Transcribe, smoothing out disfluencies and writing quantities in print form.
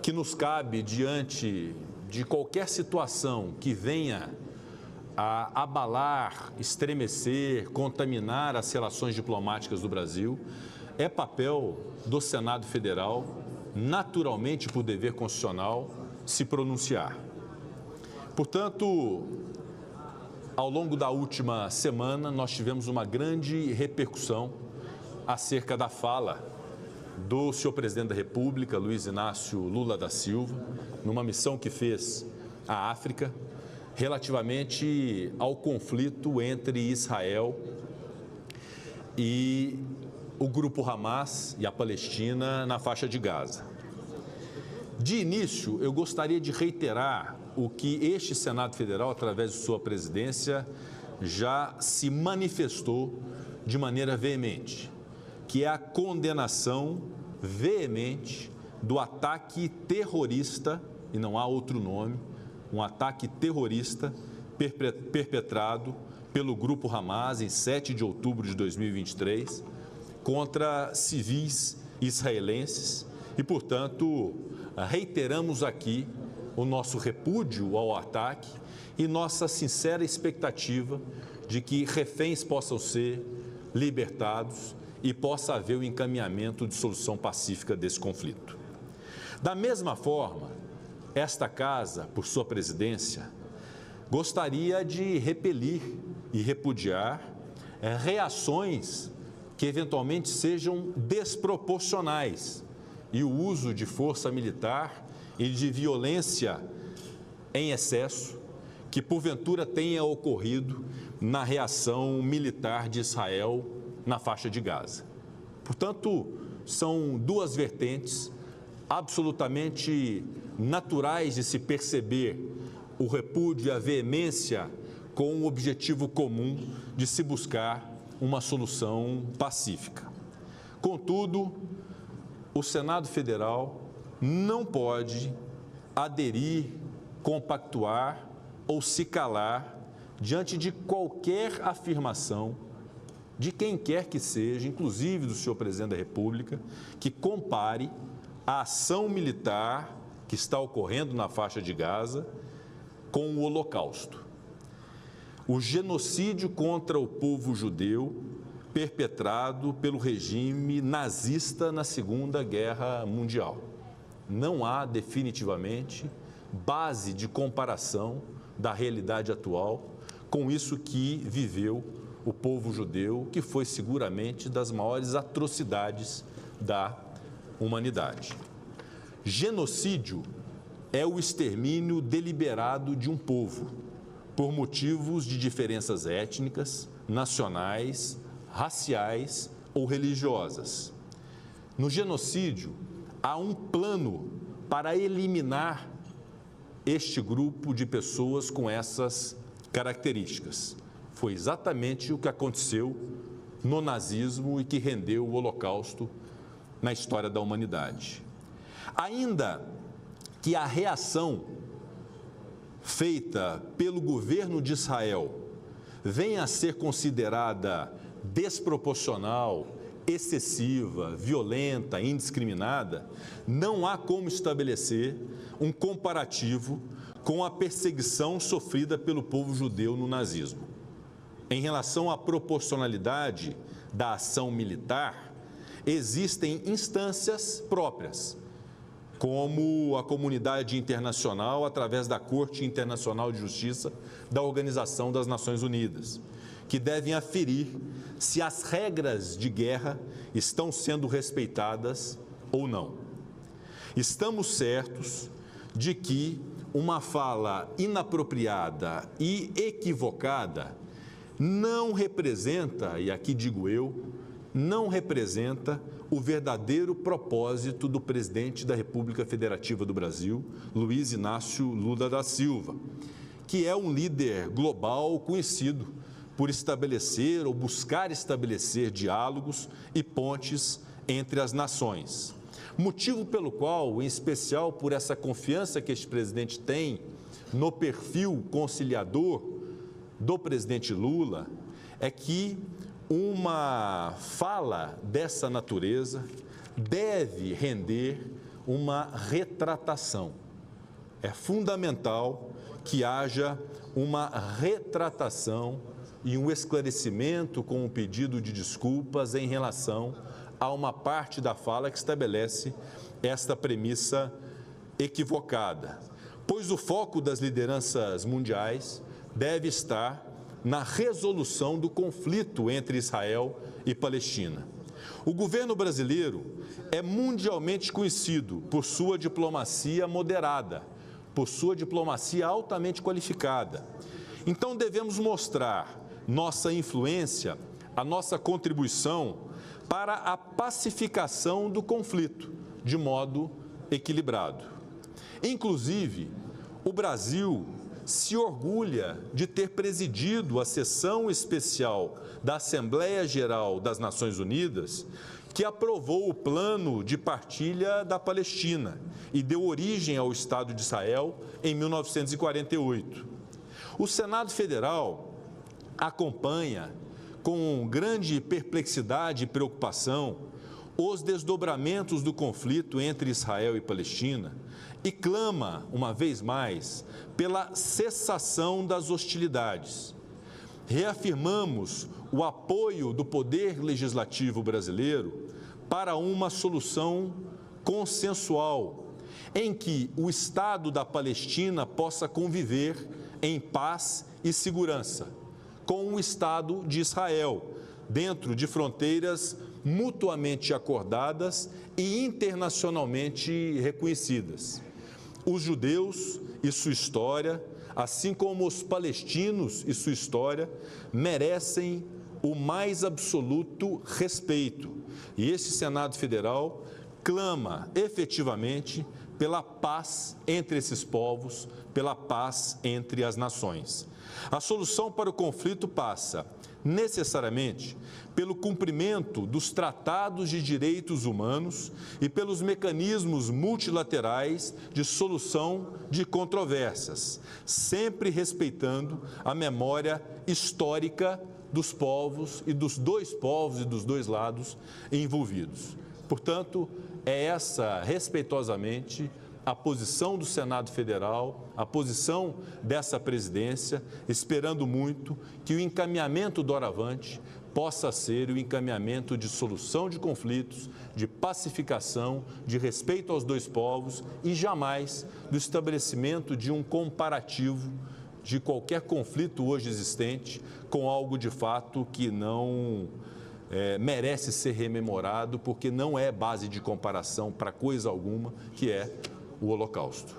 que nos cabe diante de qualquer situação que venha a abalar, estremecer, contaminar as relações diplomáticas do Brasil, é papel do Senado Federal, naturalmente por dever constitucional, se pronunciar. Portanto, ao longo da última semana, nós tivemos uma grande repercussão acerca da fala do senhor presidente da República, Luiz Inácio Lula da Silva, numa missão que fez à África, relativamente ao conflito entre Israel e o grupo Hamas e a Palestina na faixa de Gaza. De início, eu gostaria de reiterar o que este Senado Federal, através de sua presidência, já se manifestou de maneira veemente, que é a condenação veemente do ataque terrorista, e não há outro nome, um ataque terrorista perpetrado pelo grupo Hamas em 7 de outubro de 2023 contra civis israelenses e, portanto, reiteramos aqui o nosso repúdio ao ataque e nossa sincera expectativa de que reféns possam ser libertados e possa haver o encaminhamento de solução pacífica desse conflito. Da mesma forma, esta casa, por sua presidência, gostaria de repelir e repudiar reações que eventualmente sejam desproporcionais e o uso de força militar e de violência em excesso que porventura tenha ocorrido na reação militar de Israel na faixa de Gaza. Portanto, são duas vertentes absolutamente naturais de se perceber o repúdio e a veemência com o objetivo comum de se buscar uma solução pacífica. Contudo, o Senado Federal não pode aderir, compactuar ou se calar diante de qualquer afirmação de quem quer que seja, inclusive do senhor presidente da República, que compare a ação militar que está ocorrendo na faixa de Gaza com o Holocausto. O genocídio contra o povo judeu perpetrado pelo regime nazista na Segunda Guerra Mundial. Não há definitivamente base de comparação da realidade atual com isso que viveu o povo judeu, que foi seguramente das maiores atrocidades da humanidade. Genocídio é o extermínio deliberado de um povo por motivos de diferenças étnicas, nacionais, raciais ou religiosas. No genocídio, há um plano para eliminar este grupo de pessoas com essas características. Foi exatamente o que aconteceu no nazismo e que rendeu o Holocausto na história da humanidade. Ainda que a reação feita pelo governo de Israel venha a ser considerada desproporcional, excessiva, violenta, indiscriminada, não há como estabelecer um comparativo com a perseguição sofrida pelo povo judeu no nazismo. Em relação à proporcionalidade da ação militar, existem instâncias próprias, como a comunidade internacional através da Corte Internacional de Justiça da Organização das Nações Unidas, que devem aferir se as regras de guerra estão sendo respeitadas ou não. Estamos certos de que uma fala inapropriada e equivocada não representa, e aqui digo eu, não representa o verdadeiro propósito do presidente da República Federativa do Brasil, Luiz Inácio Lula da Silva, que é um líder global conhecido por estabelecer ou buscar estabelecer diálogos e pontes entre as nações. Motivo pelo qual, em especial por essa confiança que este presidente tem no perfil conciliador do presidente Lula, é que uma fala dessa natureza deve render uma retratação. É fundamental que haja uma retratação e um esclarecimento com um pedido de desculpas em relação a uma parte da fala que estabelece esta premissa equivocada, pois o foco das lideranças mundiais deve estar na resolução do conflito entre Israel e Palestina. O governo brasileiro é mundialmente conhecido por sua diplomacia moderada, por sua diplomacia altamente qualificada. Então devemos mostrar nossa influência, a nossa contribuição para a pacificação do conflito, de modo equilibrado. Inclusive, o Brasil se orgulha de ter presidido a sessão especial da Assembleia Geral das Nações Unidas, que aprovou o plano de partilha da Palestina e deu origem ao Estado de Israel em 1948. O Senado Federal acompanha com grande perplexidade e preocupação os desdobramentos do conflito entre Israel e Palestina e clama, uma vez mais, pela cessação das hostilidades. Reafirmamos o apoio do Poder Legislativo brasileiro para uma solução consensual, em que o Estado da Palestina possa conviver em paz e segurança com o Estado de Israel, dentro de fronteiras mutuamente acordadas e internacionalmente reconhecidas. Os judeus e sua história, assim como os palestinos e sua história, merecem o mais absoluto respeito. E este Senado Federal clama efetivamente pela paz entre esses povos, pela paz entre as nações. A solução para o conflito passa, necessariamente, pelo cumprimento dos tratados de direitos humanos e pelos mecanismos multilaterais de solução de controvérsias, sempre respeitando a memória histórica dos povos e dos dois lados envolvidos. Portanto, é essa, respeitosamente, a posição do Senado Federal, a posição dessa presidência, esperando muito que o encaminhamento doravante possa ser o encaminhamento de solução de conflitos, de pacificação, de respeito aos dois povos e jamais do estabelecimento de um comparativo de qualquer conflito hoje existente com algo de fato que não merece ser rememorado, porque não é base de comparação para coisa alguma, que é o Holocausto.